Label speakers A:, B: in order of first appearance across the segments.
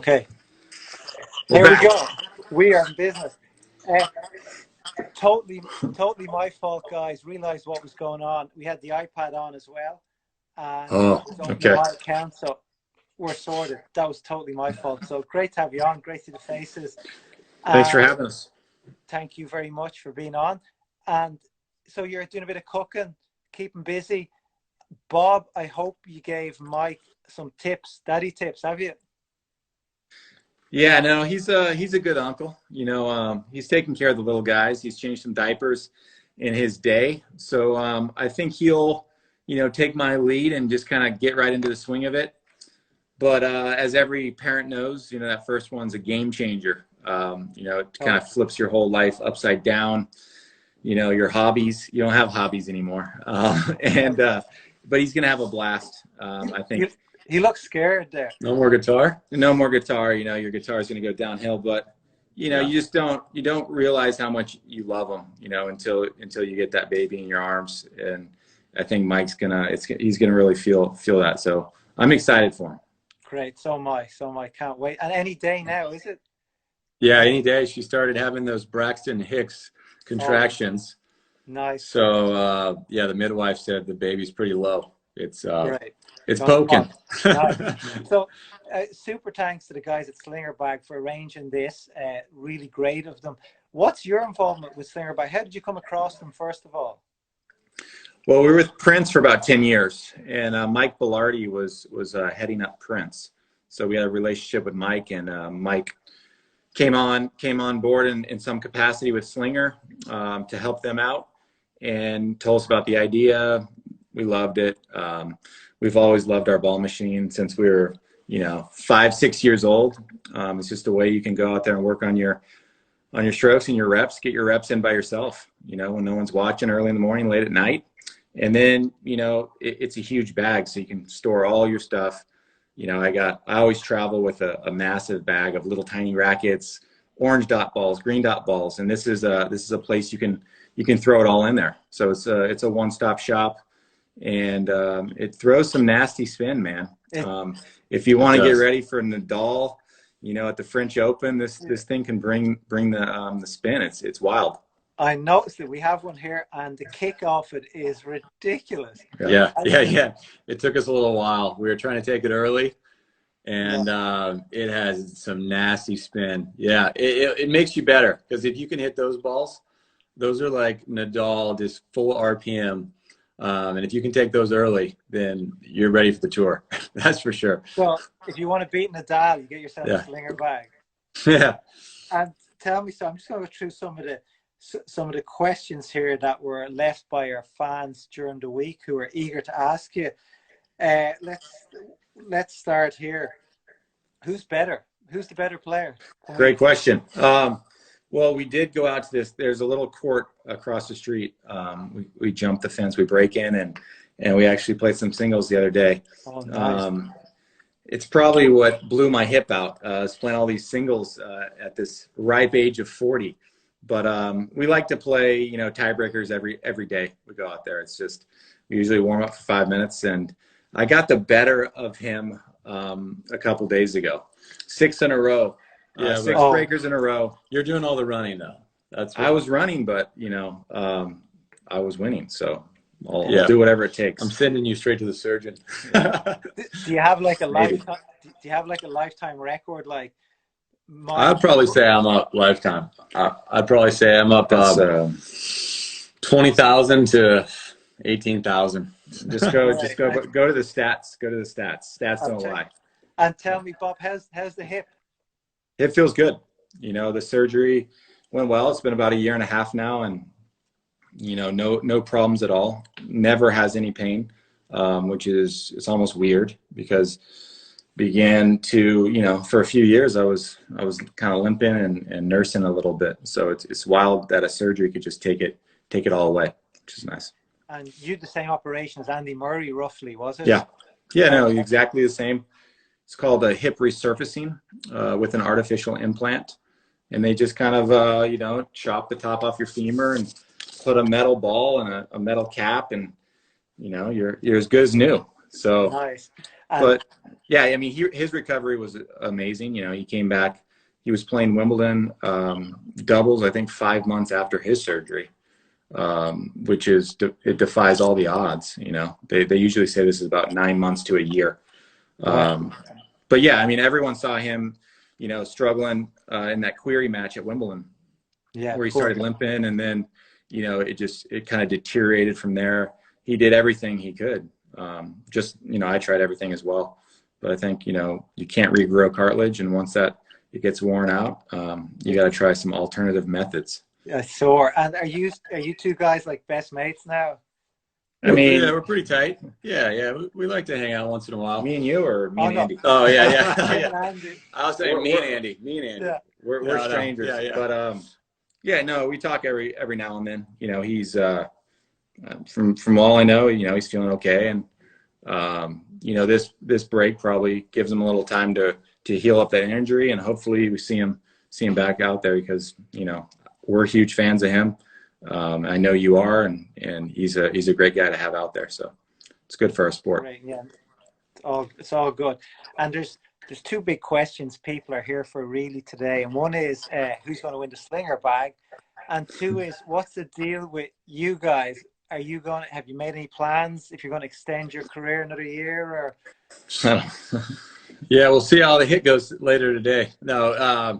A: Okay,
B: We're
A: here we
B: back.
A: go. We are in business. Uh, totally my fault, guys. Realized what was going on. We had the iPad on as well, and
B: Oh,
A: was opening
B: okay.
A: my account, so we're sorted. That was totally my fault. So great to have you on. Great to see the faces.
B: Thanks for
A: And
B: having us.
A: thank you very much for being on. And so you're doing a bit of cooking, keeping busy. Bob, I hope you gave Mike some tips, daddy tips, have you?
B: Yeah, no, he's a good uncle. He's taking care of the little guys. He's changed some diapers in his day, so I think he'll, take my lead and just kind of get right into the swing of it. But as every parent knows, that first one's a game changer. It kind
A: Oh,
B: of flips your whole life upside down. Your hobbies. You don't have hobbies anymore, and but he's gonna have a blast. I
A: you,
B: think.
A: you look scared there.
B: No more guitar? No more guitar. Your guitar is going to go downhill, but
A: Yeah.
B: you don't realize how much you love them, until you get that baby in your arms. And I think he's gonna really feel that. So I'm excited for him.
A: Great. So am I. So am I. Can't wait. And any day now, is it?
B: Yeah, any day she started having those Braxton Hicks
A: Oh,
B: contractions.
A: nice.
B: So yeah, the midwife said the baby's pretty low.
A: Great.
B: It's
A: Gonna come
B: poking.
A: on. Nice. So, super thanks to the guys at Slinger Bag for arranging this. Really great of them. What's your involvement with Slinger Bag? How did you come across them, first of all?
B: Well, we were with Prince for about 10 years, and Mike Bellardi was heading up Prince. So we had a relationship with Mike, and Mike came on board in some capacity with Slinger to help them out, and told us about the idea. We loved it. We've always loved our ball machine since we were 5, 6 years old. It's just a way you can go out there and work on your strokes and your reps, get your reps in by yourself, when no one's watching, early in the morning, late at night. And then, it's a huge bag, so you can store all your stuff. I always travel with a massive bag of little tiny rackets, orange dot balls, green dot balls. And this is a place you can throw it all in there. So it's a one-stop shop, and it throws some nasty spin, man.
A: It,
B: If you want to get
C: does.
B: ready for Nadal, at the French Open, this thing can bring the spin. It's wild.
A: I noticed that we have one here, and the kick off it is ridiculous.
C: Yeah,
A: I,
C: yeah, yeah. It took us a little while. We were trying to take it early,
A: yeah,
C: and it has some nasty spin. Yeah, it makes you better, because if you can hit those balls, those are like Nadal, just full RPM. And if you can take those early, then you're ready for the tour. That's for sure.
A: so if you want to beat Nadal, you get yourself a
C: Yeah,
A: Slinger Bag.
C: yeah.
A: And tell me, so I'm just going to go through some of the questions here that were left by our fans during the week who are eager to ask you. Uh, let's let's start here. Who's better? Who's the better player?
B: Great question. Well, we did go out to this. There's a little court across the street. We jumped the fence. We break in, and we actually played some singles the other day.
A: Oh, nice.
B: Um, it's probably what blew my hip out. Is playing all these singles at this ripe age of 40. But we like to play, tiebreakers every day. We go out there. It's just we usually warm up for 5 minutes, and I got the better of him a couple days ago. 6 in a row.
C: Yeah,
B: Six
C: but
A: Oh,
B: breakers in a row.
C: you're doing all the running though. That's
B: I
C: what.
B: was running, but I was winning, so I'll
C: Yeah,
B: do whatever it
C: I'm
B: takes.
C: sending you straight to the surgeon.
A: do you have like a
B: Maybe.
A: lifetime? Do you have like a lifetime record? Like
C: I'd
A: mine.
C: probably say I'm up lifetime. I'd probably say I'm up
B: That's
C: 20,000 to 18,000.
B: just go
A: Right.
B: just go go to the stats. Go to the stats. Stats
A: I'll
B: don't
A: check.
B: lie.
A: And tell me, Bob, how's the hip?
B: It feels good. The surgery went well. It's been about a year and a half now, and no problems at all. Never has any pain, which is it's almost weird because began to for a few years I was kind of limping and nursing a little bit. So it's wild that a surgery could just take it all away, which is nice.
A: And you had the same operation as Andy Murray, roughly, was it?
B: Yeah, no,
A: Okay.
B: exactly the same. It's called a hip resurfacing with an artificial implant, and they just kind of chop the top off your femur and put a metal ball and a metal cap, and you're as good as new. So,
A: nice.
B: but yeah, I mean, his recovery was amazing. You know, he came back. He was playing Wimbledon doubles, I think, 5 months after his surgery, which is it defies all the odds. You know, they usually say this is about 9 months to a year. But yeah, I mean, everyone saw him, you know, struggling in that query match at Wimbledon, where he started limping, and then, you know, it kind of deteriorated from there. He did everything he could. Just, you know, I tried everything as well, but I think, you know, you can't regrow cartilage, and once it gets worn out, you got to try some alternative methods.
A: Yeah, sure. And are you two guys like best mates now?
B: I mean,
C: yeah, we're pretty tight. Yeah. We like to hang out once in a while.
B: Me and you, or me and Andy?
C: Oh yeah.
A: Andy.
C: I was saying me and Andy.
A: Yeah.
B: We're strangers. No. Yeah. But yeah, no, we talk every now and then. You know, he's from all I know, you know, he's feeling okay, and you know, this break probably gives him a little time to heal up that injury, and hopefully we see him back out there, because, you know, we're huge fans of him. I know you are, and he's a great guy to have out there. So it's good for our sport.
A: Great, yeah. It's all good. And there's two big questions people are here for really today. And one is who's going to win the Slinger Bag, and two is what's the deal with you guys? Have you made any plans if you're going to extend your career another year, or?
C: Yeah, we'll see how the hit goes later today. No, I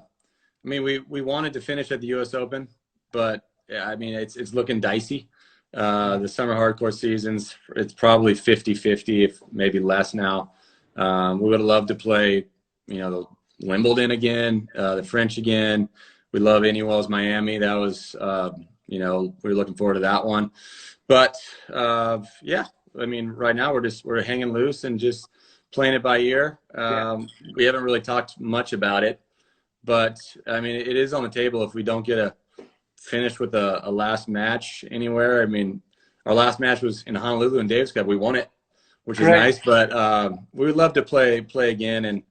C: mean, we wanted to finish at the U.S. Open, but yeah, I mean, it's looking dicey. The summer hardcore seasons, it's probably 50-50, if maybe less now. We would have loved to play, you know, the Wimbledon again, the French again. We love Indian Wells, Miami. That was, you know, we were looking forward to that one. But yeah, I mean, right now we're hanging loose and just playing it by ear. We haven't really talked much about it, but I mean, it is on the table if we don't get a finish with a last match anywhere. I mean, our last match was in Honolulu in Davis Cup. We won it, which is nice, but we would love to play again, and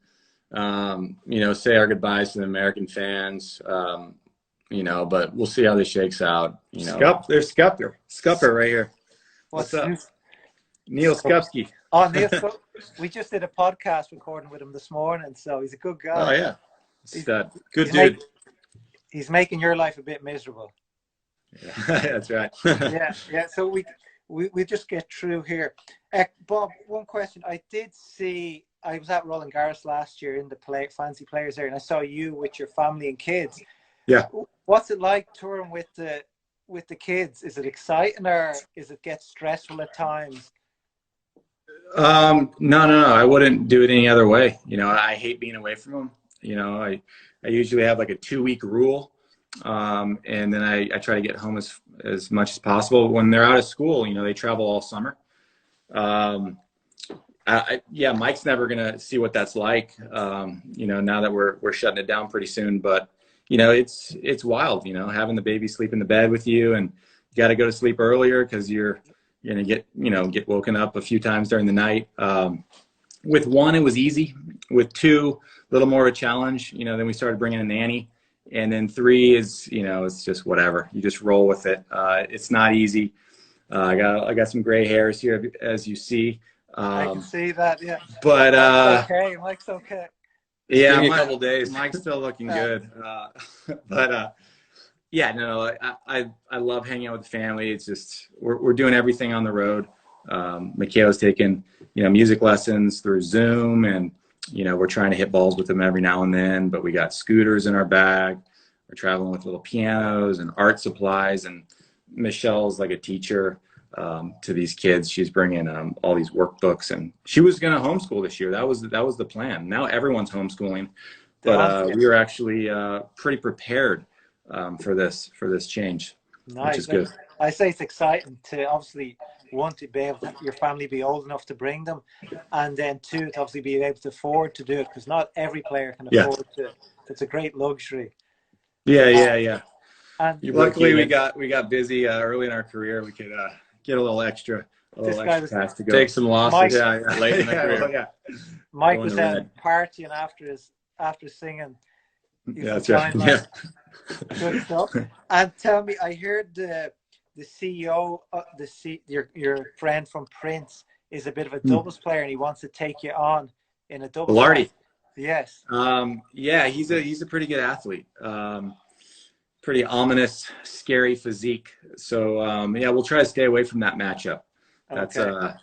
C: you know, say our goodbyes to the American fans. You know, but we'll see how this shakes out. You know,
B: there's Scupper right here. What's up? Neil Skupski.
A: Oh, Neil, we just did a podcast recording with him this morning, so he's a good guy.
C: Oh yeah, good dude.
A: He's making your life a bit miserable.
B: Yeah, that's right.
A: yeah. So we just get through here. Bob, one question. I did see. I was at Roland Garros last year in the fancy players there, and I saw you with your family and kids.
B: Yeah.
A: What's it like touring with the kids? Is it exciting, or is it get stressful at times?
B: No. I wouldn't do it any other way. You know, I hate being away from them. You know, I usually have like a 2-week rule. And then I try to get home as much as possible. When they're out of school, you know, they travel all summer. Yeah, Mike's never going to see what that's like, you know, now that we're shutting it down pretty soon. But, you know, it's wild, you know, having the baby sleep in the bed with you, and you got to go to sleep earlier because you're going to get woken up a few times during the night. With one, it was easy. With two, a little more of a challenge. You know, then we started bringing a nanny. And then 3 is, you know, it's just whatever. You just roll with it. It's not easy. I got some gray hairs here, as you see.
A: I can see that, yeah.
B: But
A: Mike's okay.
B: Yeah,
C: a couple days.
B: Mike's still looking good. But yeah, no, I love hanging out with the family. It's just we're doing everything on the road. Michaela's taking, you know, music lessons through Zoom, and you know, we're trying to hit balls with them every now and then, but we got scooters in our bag. We're traveling with little pianos and art supplies, and Michelle's like a teacher to these kids. She's bringing all these workbooks, and she was going to homeschool this year. That was the plan. Now everyone's homeschooling, but we were actually pretty prepared for this change,
A: nice.
B: Which is good.
A: I say it's exciting to obviously want to be able to your family be old enough to bring them, and then 2 to obviously be able to afford to do it, because not every player can afford to. It's a great luxury.
B: Yeah.
A: And
B: luckily we got busy early in our career. We could get a little extra pass to go.
C: Take some losses.
B: Late in the career.
A: Mike was partying after singing.
B: Yeah, that's right.
A: Yeah. Good stuff. And tell me, I heard the CEO, your friend from Prince, is a bit of a doubles player and he wants to take you on in a doubles.
B: Bilardi.
A: Yes.
B: Yeah, he's a pretty good athlete. Pretty ominous, scary physique. So yeah, we'll try to stay away from that matchup. That's
A: okay.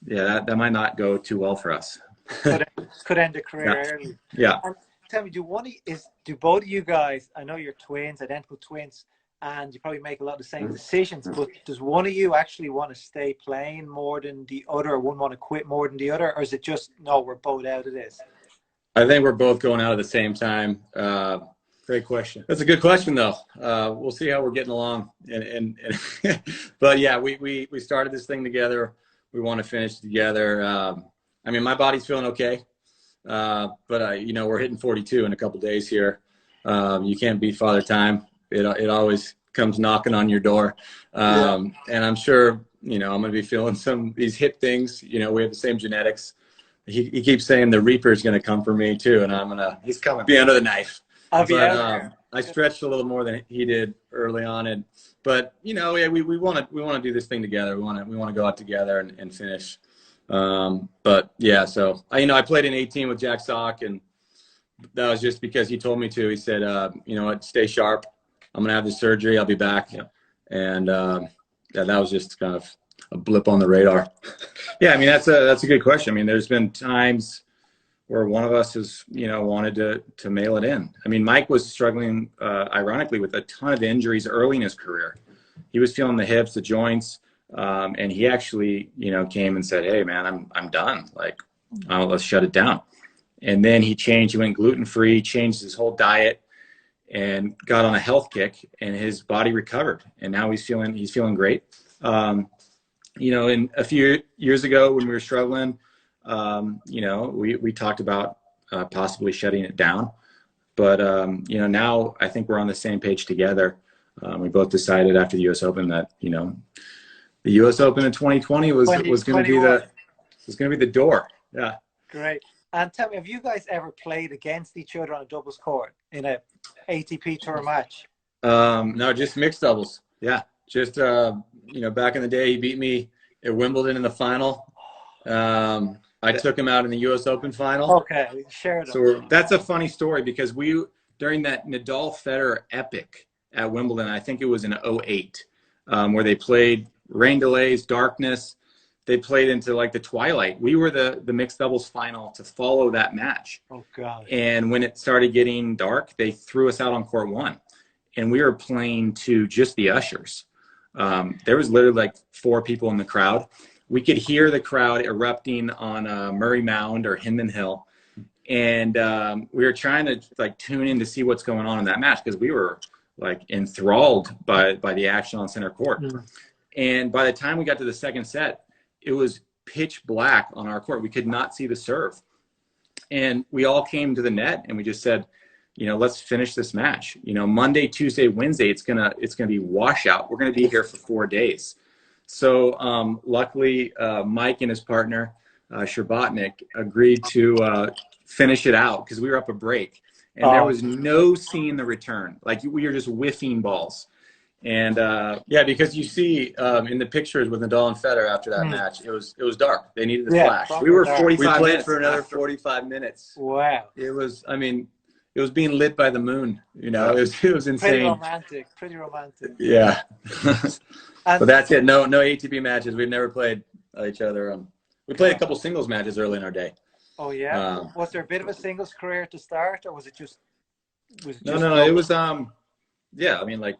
B: Yeah, that might not go too well for us.
A: Could end a career
B: Yeah.
A: early.
B: Yeah.
A: And tell me, do both of you guys? I know you're twins, identical twins, and you probably make a lot of the same decisions. But does one of you actually want to stay playing more than the other, or one want to quit more than the other, or is it just no, we're both out of this?
C: I think we're both going out at the same time.
B: Great question.
C: That's a good question, though. We'll see how we're getting along. But yeah, we started this thing together. We want to finish together. I mean, my body's feeling okay, but you know, we're hitting 42 in a couple days here. You can't beat Father Time. It always comes knocking on your door, and I'm sure, you know, I'm going to be feeling these hip things. You know, we have the same genetics. He keeps saying the Reaper's going to come for me too, and he's coming. Be under the knife. I stretched a little more than he did early on, but you know, yeah, we want to do this thing together. We want to go out together and finish. But yeah, so I played in 18 with Jack Sock, and that was just because he told me to. He said, you know what, stay sharp. I'm gonna have this surgery. I'll be back. Yeah. And yeah, that was just kind of a blip on the radar.
B: Yeah, I mean, that's a good question. I mean, there's been times where one of us has, you know, wanted to mail it in. I mean, Mike was struggling, ironically, with a ton of injuries early in his career. He was feeling the hips, the joints, and he actually, you know, came and said, "Hey, man, I'm done. Like, let's shut it down." And then he changed. He went gluten-free, changed his whole diet, and got on a health kick, and his body recovered. And now he's feeling great. You know, and a few years ago when we were struggling, you know, we talked about possibly shutting it down, but you know, now I think we're on the same page together. We both decided after the U.S. Open that, you know, the U.S. Open in 2020 was going to be the door. Yeah.
A: Great. And tell me, have you guys ever played against each other on a doubles court in a ATP Tour match?
C: No, just mixed doubles. Yeah, just you know, back in the day, he beat me at Wimbledon in the final. I took him out in the U.S. Open final.
A: Okay, share it.
B: So that's a funny story because during that Nadal-Federer epic at Wimbledon, I think it was in 08, where they played rain delays, darkness. They played into like the twilight. We were the mixed doubles final to follow that match.
A: Oh, God.
B: And when it started getting dark, they threw us out on court one. And we were playing to just the ushers. There was literally like 4 people in the crowd. We could hear the crowd erupting on Murray Mound or Hinman Hill. And we were trying to like tune in to see what's going on in that match because we were like enthralled by the action on center court. Mm-hmm. And by the time we got to the second set, it was pitch black on our court. We could not see the serve. And we all came to the net and we just said, you know, let's finish this match. You know, Monday, Tuesday, Wednesday, it's gonna be washout. We're gonna be here for 4 days. So luckily, Mike and his partner, Sherbatnik, agreed to finish it out because we were up a break. And there was no seeing the return. Like we were just whiffing balls. And yeah, because you see in the pictures with Nadal and Federer after that match, it was dark. They needed the flash. We were 45
C: We played
B: minutes
C: for another 45 minutes.
A: Wow.
C: It was, I mean, it was being lit by the moon. You know, it was insane.
A: Pretty romantic.
C: Yeah. But that's it. No ATP matches. We've never played each other. We played a couple singles matches early in our day.
A: Oh yeah. Was there a bit of a singles career to start, or was it just?
B: No. It was yeah. I mean, like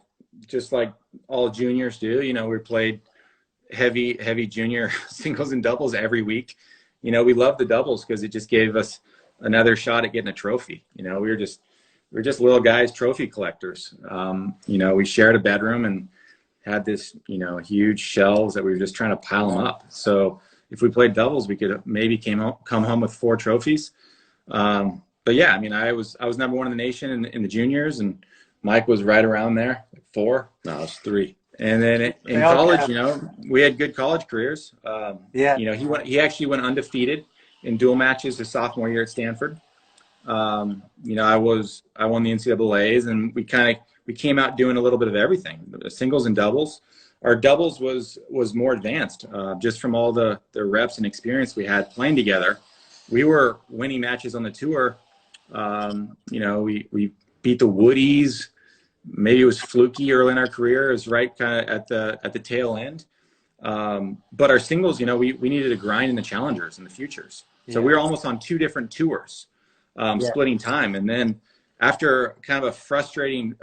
B: just like all juniors do. You know, we played heavy junior singles and doubles every week. You know, we loved the doubles because it just gave us another shot at getting a trophy. You know, we were just little guys, trophy collectors. You know, we shared a bedroom and had this, you know, huge shelves that we were just trying to pile them up. So if we played doubles, we could maybe come home with 4 trophies. But yeah, I mean, I was number 1 in the nation in the juniors, and Mike was right around there, 4. No, it was 3. And then in college, you know, we had good college careers.
A: Yeah.
B: You know, he actually went undefeated in dual matches his sophomore year at Stanford. You know, I won the NCAAs, and we came out doing a little bit of everything, singles and doubles. our doubles was more advanced, just from all the reps and experience we had playing together. We were winning matches on the tour. You know, we beat the Woodies. Maybe it was fluky early in our career. It was right kind of at the tail end. But our singles, you know, we needed to grind in the challengers and the futures. So we were almost on 2 different tours, splitting time. And then after kind of a frustrating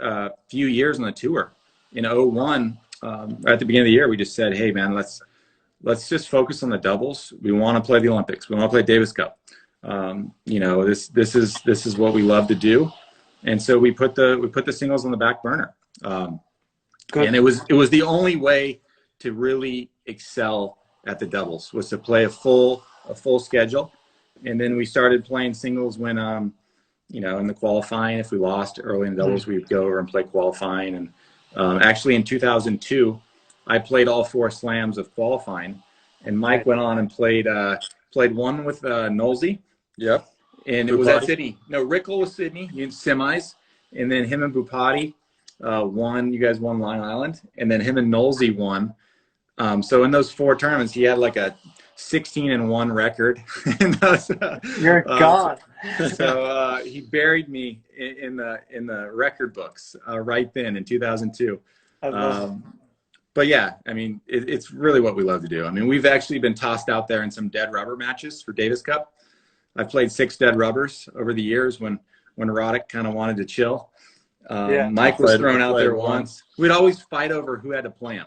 B: few years on the tour, in 01, at the beginning of the year, we just said, hey, man, let's just focus on the doubles. We want to play the Olympics. We want to play Davis Cup. You know, this is what we love to do. And so we put the singles on the back burner. And it was the only way to really excel at the doubles, was to play a full schedule. And then we started playing singles when you know, in the qualifying, if we lost early in doubles, we'd go over and play qualifying. And actually in 2002, I played all 4 slams of qualifying, and Mike went on and played one with Knowlesy.
C: Yep.
B: And it was at Sydney. No, Rickle was Sydney in semis, and then him and Bupati won. You guys won Long Island, and then him and Knowlesy won. So in those 4 tournaments, he had like a 16-1 record.
A: You're gone.
B: So he buried me in the record books right then in 2002. But yeah, I mean, it's really what we love to do. I mean, we've actually been tossed out there in some dead rubber matches for Davis Cup. I've played 6 dead rubbers over the years when Roddick kind of wanted to chill. Mike was thrown out there once. We'd always fight over who had to play him,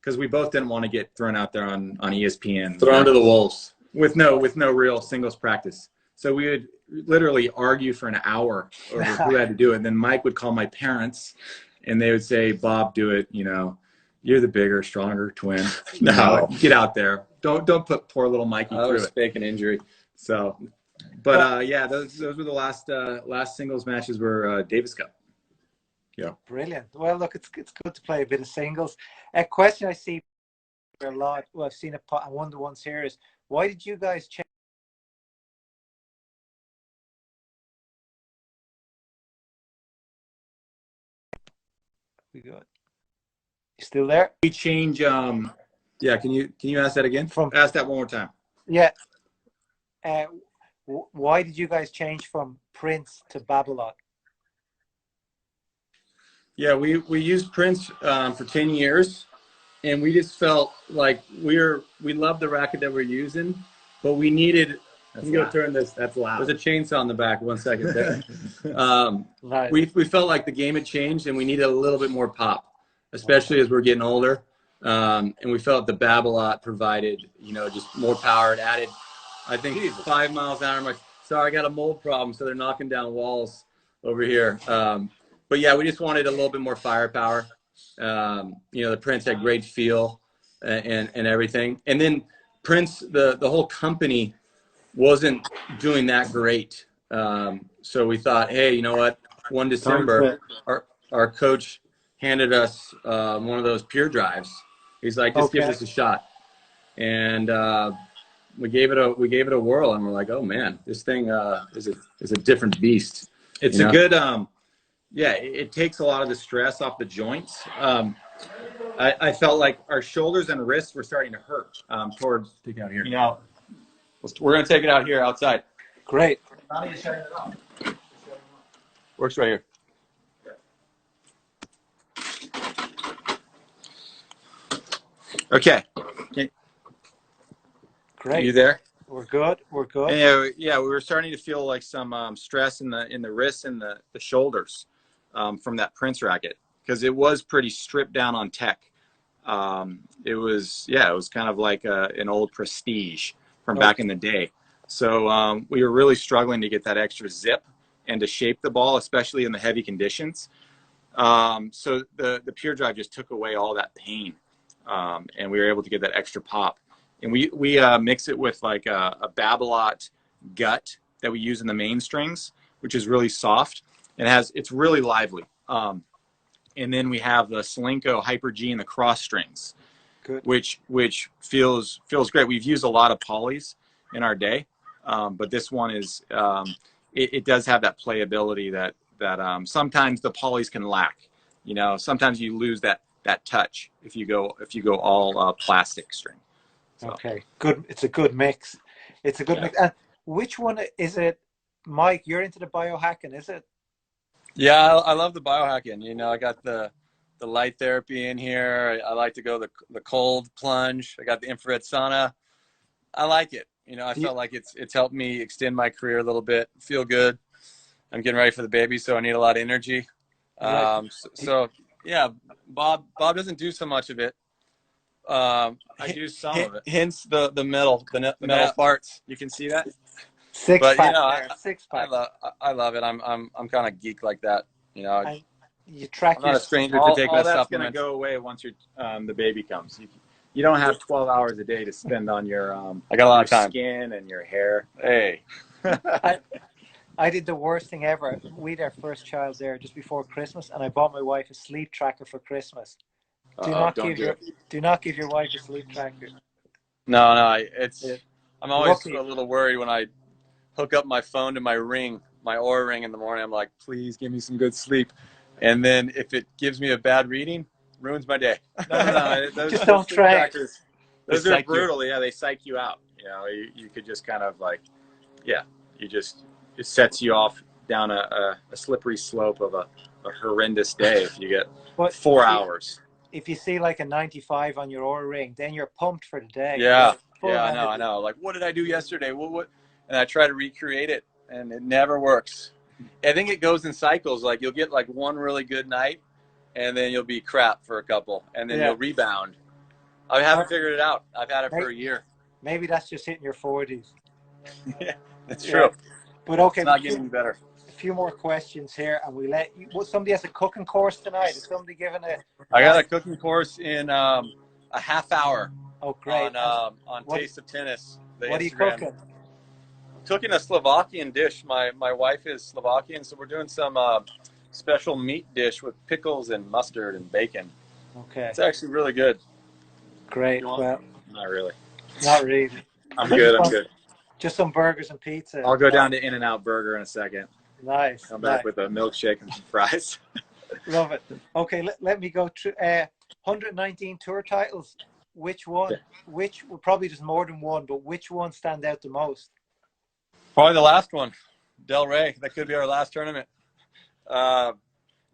B: because we both didn't want to get thrown out there on ESPN.
C: Thrown to the wolves.
B: With no real singles practice. So we would literally argue for an hour over who had to do it. And then Mike would call my parents, and they would say, Bob, do it. You know, you're the bigger, stronger twin. No, get out there. Don't put poor little Mikey through it.
C: Fake an injury.
B: So, but yeah, those were the last singles matches were Davis Cup. Yeah.
A: Brilliant. Well, look, it's good to play a bit of singles. A question I see a lot, well, I've seen it, one of the ones here is, why did you guys change? We got. You still there?
B: We change. Yeah. Can you ask that again? Ask that one more time.
A: Yeah. Why did you guys change from Prince to Babolat?
B: Yeah, we used Prince for 10 years, and we just felt like we loved the racket that we're using, but we needed. Can you go turn this? That's loud. There's a chainsaw in the back. 1 second. Nice. We felt like the game had changed, and we needed a little bit more pop, especially as we're getting older. And we felt the Babolat provided, you know, just more power. It added, I think, 5 miles an hour. I'm like, sorry, I got a mold problem, so they're knocking down walls over here. But yeah, we just wanted a little bit more firepower. You know, the Prince had great feel and everything. And then Prince, the whole company wasn't doing that great. So we thought, hey, you know what? 1 December, our coach handed us one of those Pure Drives. He's like, just give this a shot. And we gave it a whirl, and we're like, oh man, this thing is a different beast. It's a good yeah, it takes a lot of the stress off the joints. I felt like our shoulders and wrists were starting to hurt towards take it out here. You know, we're gonna take it out here outside.
A: Great.
B: Not even shutting it off.
C: Works right here.
B: Okay.
A: Great.
B: Are you there?
A: We're good. We're good.
B: And, yeah, we were starting to feel like some stress in the wrists and the shoulders from that Prince racket, because it was pretty stripped down on tech. It was kind of like an old Prestige from back in the day. So we were really struggling to get that extra zip and to shape the ball, especially in the heavy conditions. So the Pure Drive just took away all that pain, and we were able to get that extra pop. And we mix it with like a Babolat gut that we use in the main strings, which is really soft. It's really lively. And then we have the Solinco Hyper G in the cross strings, which feels great. We've used a lot of polys in our day, but this one is it does have that playability that sometimes the polys can lack. You know, sometimes you lose that that touch if you go all plastic string. So.
A: Okay, good. It's a good mix. It's a good mix. And which one is it, Mike? You're into the biohacking, is it?
C: Yeah, I love the biohacking. You know, I got the light therapy in here. I like to go the cold plunge. I got the infrared sauna. I like it. You know, I felt like it's helped me extend my career a little bit. Feel good. I'm getting ready for the baby, so I need a lot of energy. So yeah, Bob doesn't do so much of it.
B: I do some of it.
C: Hence the metal parts.
B: You can see that.
A: Six
C: But
A: pack,
C: you know,
A: six pack.
C: I love it. I'm kind of geek like that. You know,
A: And you track
C: I'm not a stranger to taking
B: all that's
C: supplements.
B: going to go away once the baby comes. You don't have 12 hours a day to spend on your
C: I got a lot of time.
B: Skin and your hair.
C: Hey.
A: I did the worst thing ever. We had our first child there just before Christmas, and I bought my wife a sleep tracker for Christmas. Do not give your wife a sleep tracker.
C: No, I'm always a little worried when I hook up my phone to my Oura ring in the morning. I'm like, please give me some good sleep. And then if it gives me a bad reading, ruins my day.
B: No.
A: Just don't try.
B: Those are brutal. Yeah, they psych you out. You know, you could just kind of like, it sets you off down a slippery slope of a horrendous day if you get 4 hours.
A: If you see like a 95 on your Oura ring, then you're pumped for the day.
C: Yeah, I know. Like, what did I do yesterday? What? And I try to recreate it, and it never works. I think it goes in cycles. Like, you'll get like one really good night, and then you'll be crap for a couple, and then you'll rebound. I haven't figured it out. I've had it for a year.
A: Maybe that's just hitting your 40s.
C: Yeah, that's true.
A: But okay,
C: it's not getting better.
A: A few more questions here, and we let you. Well, somebody has a cooking course tonight. Is somebody giving a?
C: I got a cooking course in a half hour.
A: Oh, great!
C: On Taste of Tennis.
A: What are you cooking?
C: I'm cooking a Slovakian dish. My wife is Slovakian, so we're doing some special meat dish with pickles and mustard and bacon.
A: Okay.
C: It's actually really good.
A: Great. Well,
B: not really.
A: Not really.
B: I'm good.
A: Just some burgers and pizza.
B: I'll go down to In-N-Out Burger in a second.
A: Nice.
B: Come back with a milkshake and some fries.
A: Love it. Okay, let me go through 119 tour titles. Which one? Which, probably there's more than one, but which one stand out the most?
C: Probably the last one, Del Rey. That could be our last tournament. I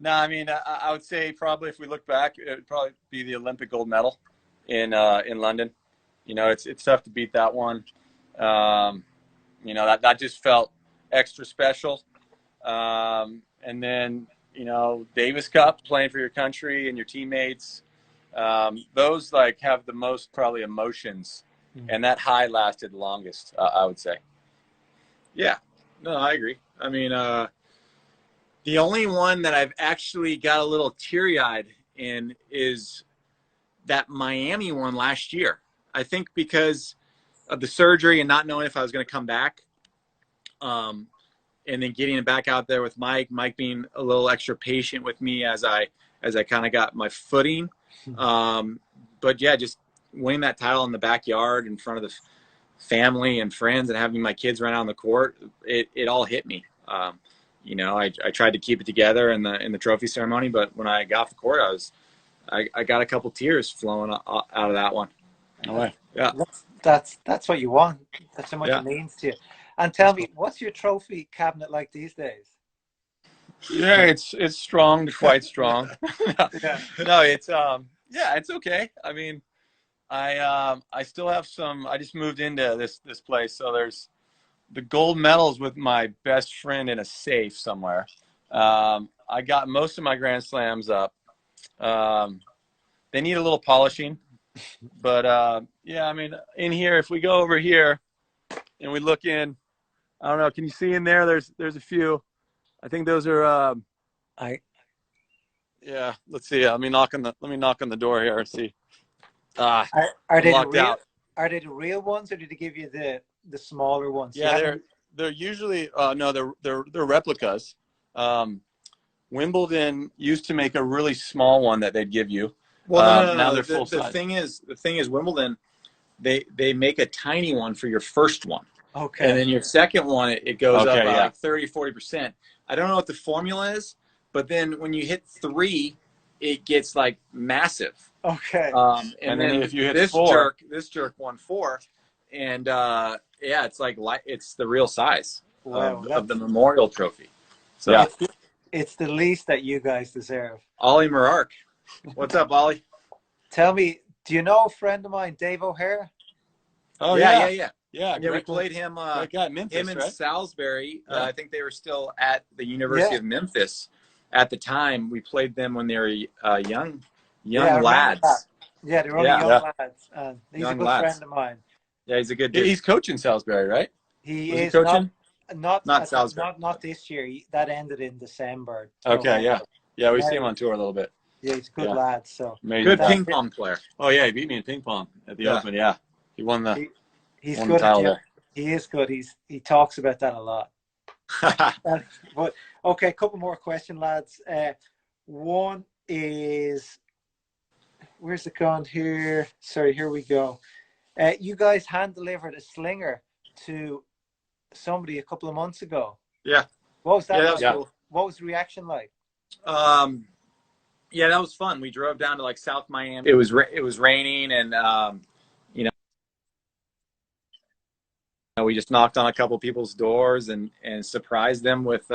C: mean, I would say probably if we look back, it would probably be the Olympic gold medal in London. You know, it's tough to beat that one. You know, that just felt extra special. And then, you know, Davis Cup, playing for your country and your teammates. Those like have the most probably emotions, and that high lasted longest, I would say.
B: Yeah, no, I agree. I mean, the only one that I've actually got a little teary-eyed in is that Miami one last year. I think because of the surgery and not knowing if I was going to come back, and then getting it back out there with Mike being a little extra patient with me as I kind of got my footing. But yeah, just winning that title in the backyard in front of the family and friends and having my kids run out on the court, it all hit me. You know, I tried to keep it together in the trophy ceremony, but when I got off the court, I got a couple tears flowing out of that one.
C: No way.
B: Yeah.
A: That's what you want. That's how much it means to you. And tell me, what's your trophy cabinet like these days?
C: Yeah, it's strong, quite strong. No, it's it's okay. I mean, I still have some. I just moved into this place, so there's the gold medals with my best friend in a safe somewhere. I got most of my Grand Slams up. They need a little polishing, but yeah, I mean, in here, if we go over here and we look in, I don't know. Can you see in there? There's a few. I think those are. Yeah. Let's see. Let me knock on the door here and see.
A: Are they the real? Are they the real ones, or did they give you the smaller ones?
C: Yeah, they're usually no, they're replicas. Wimbledon used to make a really small one that they'd give you.
B: Well, no.
C: Now they're full size.
B: The thing is, Wimbledon, they make a tiny one for your first one.
A: Okay.
B: And then your second one, it goes up like 30, 40%. I don't know what the formula is, but then when you hit 3, it gets like massive.
A: Okay.
B: And then
C: if you hit
B: this
C: four,
B: this jerk won 4, and yeah, it's like it's the real size
A: Wow,
B: of the memorial trophy. So
C: Yeah.
A: it's the least that you guys deserve.
B: Ollie Marark, what's up, Ollie?
A: Tell me, do you know a friend of mine, Dave O'Hare?
C: Oh
B: Yeah.
C: yeah.
B: We played him.
C: That guy at Memphis,
B: Him and
C: right?
B: Salisbury.
C: Yeah.
B: I think they were still at the University of Memphis at the time. We played them when they were young lads.
A: Yeah, they were only young lads, and he's a good friend of mine.
B: Yeah, he's a good dude.
C: He's coaching Salisbury, right?
A: He
C: Was
A: is
C: he coaching?
A: not
B: Salisbury.
A: not this year. That ended in December.
C: Okay, yeah. We see him on tour a little bit.
A: Yeah, he's a good lad. So
C: amazing.
B: Good ping pong player.
C: Oh yeah, he beat me in ping pong at the Open. Yeah, he won the.
A: He's
C: won
A: good.
C: the title there.
A: He is good. He talks about that a lot. But okay, a couple more questions, lads. One is, where's it gone here? Sorry, here we go. You guys hand delivered a slinger to somebody a couple of months ago.
B: Yeah.
A: What was that?
B: Yeah, that
A: like?
B: was cool.
A: What was the reaction like?
B: Yeah, that was fun. We drove down to like South Miami. It was raining, and we just knocked on a couple people's doors and surprised them with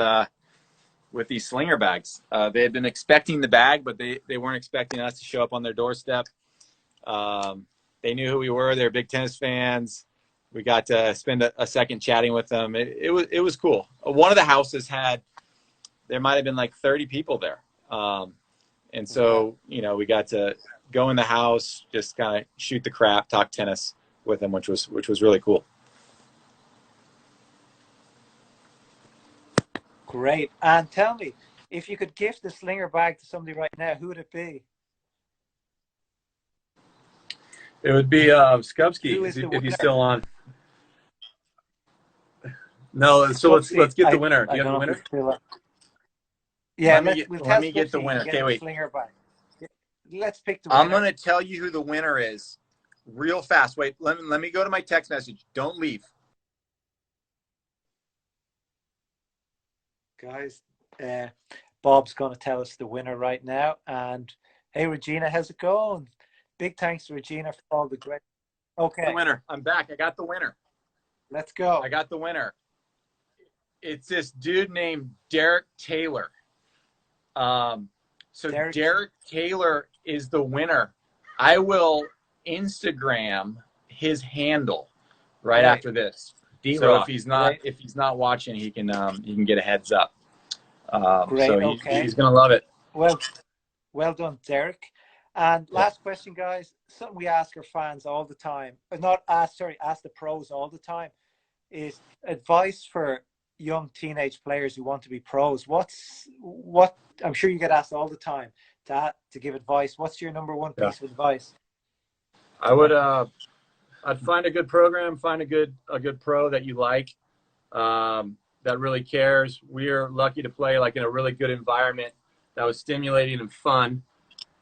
B: these Slinger bags. They had been expecting the bag, but they weren't expecting us to show up on their doorstep. They knew who we were. They're big tennis fans. We got to spend a second chatting with them. It was cool. One of the houses there might have been like 30 people there. And so, we got to go in the house, just kind of shoot the crap, talk tennis with them, which was really cool.
A: Great. And tell me, if you could gift the Slinger bag to somebody right now, who would it be?
C: It would be Skubsky if he's still on. No, so let's get the winner. Do you have the winner?
A: Yeah,
B: let me get the winner. Okay, wait.
A: Slinger bag. Let's pick the winner.
B: I'm going to tell you who the winner is real fast. Wait, let me go to my text message. Don't leave.
A: Guys, Bob's going to tell us the winner right now. And hey, Regina, how's it going? Big thanks to Regina for all the great. Okay.
B: The winner. I'm back. I got the winner.
A: Let's go.
B: I got the winner. It's this dude named Derek Taylor. So Derek Taylor is the winner. I will Instagram his handle right after this. So if he's not watching, he can get a heads up.
A: Great.
B: So he's gonna love it.
A: Well done, Derek. And last question, guys. Something we ask our fans all the time. Ask the pros all the time. Is advice for young teenage players who want to be pros. What I'm sure you get asked all the time to give advice. What's your number one piece of advice?
C: I would I'd find a good program, find a good pro that you like, that really cares. We're lucky to play like in a really good environment that was stimulating and fun.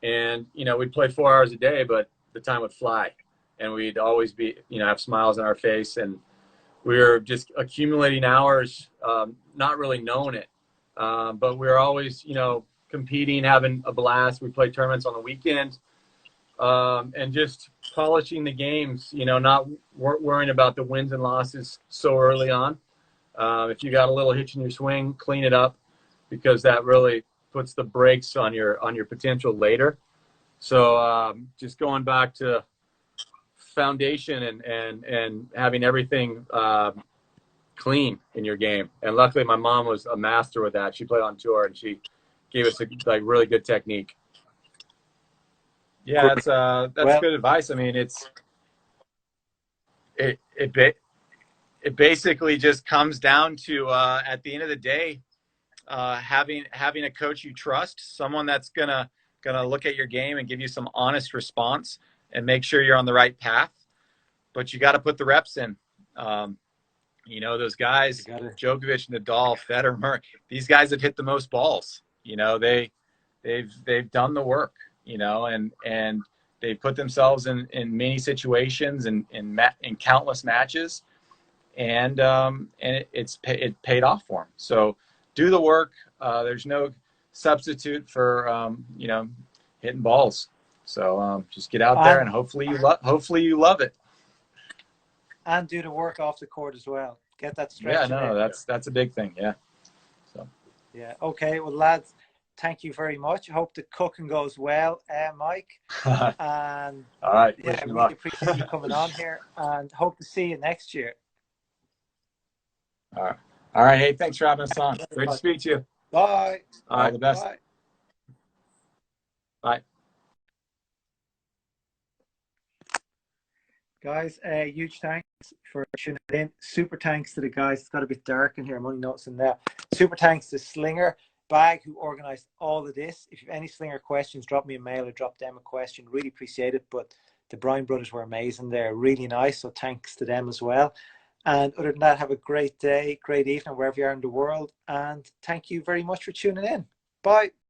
C: And, we'd play 4 hours a day, but the time would fly, and we'd always be, have smiles on our face. And we were just accumulating hours, not really knowing it. But we were always, competing, having a blast. We played tournaments on the weekend, and just polishing the games, not worrying about the wins and losses so early on. If you got a little hitch in your swing, clean it up, because that really puts the brakes on your potential later. So just going back to foundation and having everything clean in your game. And luckily my mom was a master with that. She played on tour, and she gave us a really good technique. Yeah, that's good advice. I mean, it basically just comes down to at the end of the day, having a coach you trust, someone that's gonna look at your game and give you some honest response and make sure you're on the right path. But you got to put the reps in. Those guys, Djokovic, Nadal, Federer, Murray, these guys have hit the most balls. They've done the work. And they put themselves in many situations and in countless matches, and it paid off for them. So do the work. There's no substitute for hitting balls. So just get out there
A: And
C: and hopefully you love it.
A: and do the work off the court as well. Get that
C: Yeah,
A: stretching
C: no,
A: in.
C: that's a big thing. Yeah. So
A: Yeah. Okay. Well, lads, thank you very much. I hope the cooking goes well, Mike.
C: all
A: And
C: right,
A: yeah,
C: wish
A: I
C: me
A: really
C: luck.
A: appreciate you coming on here, and hope to see you next year.
C: All right. All right. Hey, thanks for having us on. Great to speak to you.
A: Bye.
C: All the best.
A: Bye.
C: Bye.
A: Guys, huge thanks for tuning in. Super thanks to the guys. It's got a bit dark in here. I'm only noticing now. Super thanks to Slinger Bag, who organized all of this. If you have any Slinger questions, drop me a mail or drop them a question. Really appreciate it. But the Bryan Brothers were amazing. They're really nice. So thanks to them as well. And other than that, have a great day, great evening, wherever you are in the world. And thank you very much for tuning in. Bye.